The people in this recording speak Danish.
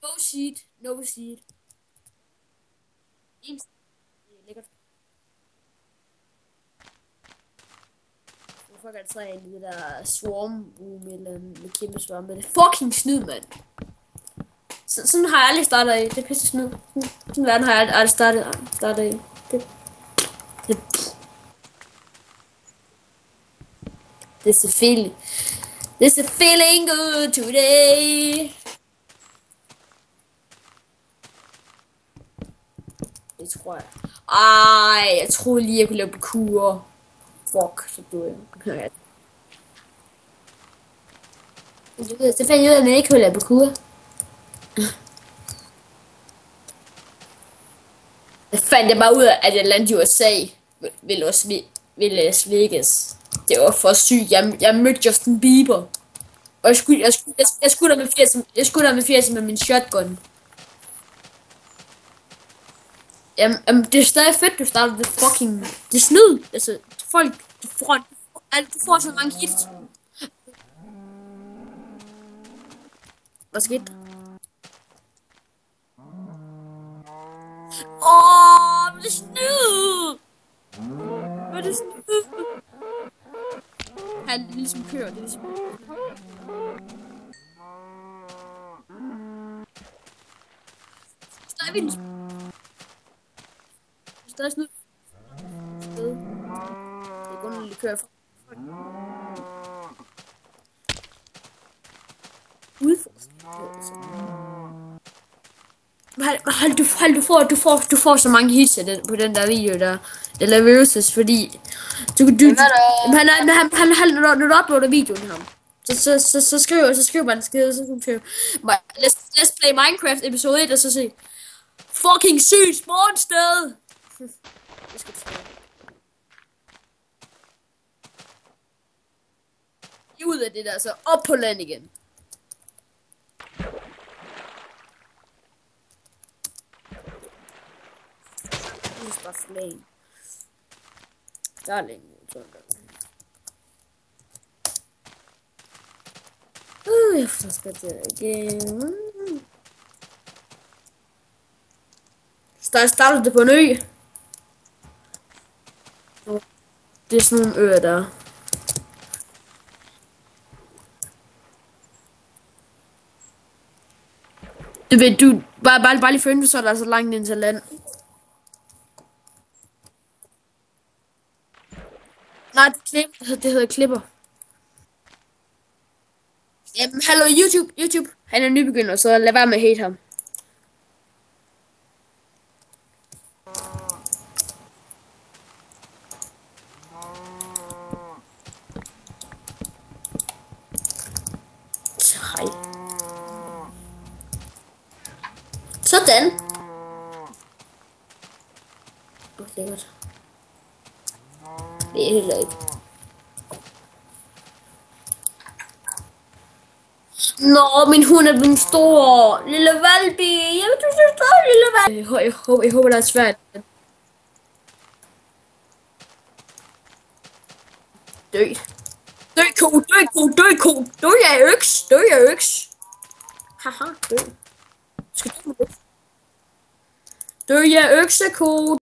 No seed. No seed. En lækkert. Hvorfor kan det træde ind i det der swarm room eller med kæmpe svampe? Det er fucking snyd, mand. Sådan har jeg aldrig startet i. Det er pisse snyd. Sådan en verden har jeg aldrig startet i. Det, this is feeling. This is feeling good today. Det tror jeg. Ej, jeg troede lige, jeg kunne lave parkour. Fuck, så døde jeg. Så fandt jeg ud af, at man ikke kunne lave parkour. Så fandt jeg bare ud af, at jeg landede i USA ved Las Vegas. Det var for sygt. Jeg mødte Justin Bieber. Og jeg skulle der med 80 med min shotgun. Jamen, det er stadig fedt, du starter det fucking... Det er snyd. Altså, folk... Du får så mange hits. Hvad skete der? Det er snyd! Hvad er det snyd? Han er ligesom kører, det er ligesom... Stadig vildt. Stadig snyd. Det er kun en kører for. Du får så mange hits på den der video der. Eller versus, fordi når du uploader videoen her, så skriver man let's play Minecraft episode 1, og så se fucking sygt spawn-sted. Det skal du skrive. Ud af det der, så op på land igen. Bare flame. Darling. Jeg får spillet det igen. Starter det på en ø. Det er sådan nogle øer der. Du ved, du bare lige følge, så er der så langt ind til land. Nej, det hedder klipper. Jamen, hallo YouTube. Han er nybegynder, så lad være med at hate ham. Hej. Sådan. Lækkert. Det er helt lækkert. Nå, min hund er blevet stor. Lille valby. Jeg vil så stor, lille valby. Jeg håber, det er svært. Dø. Dø, ko. Dø, jeg øks. Haha, dø. Skal du med det? Dø, jeg økse, ko.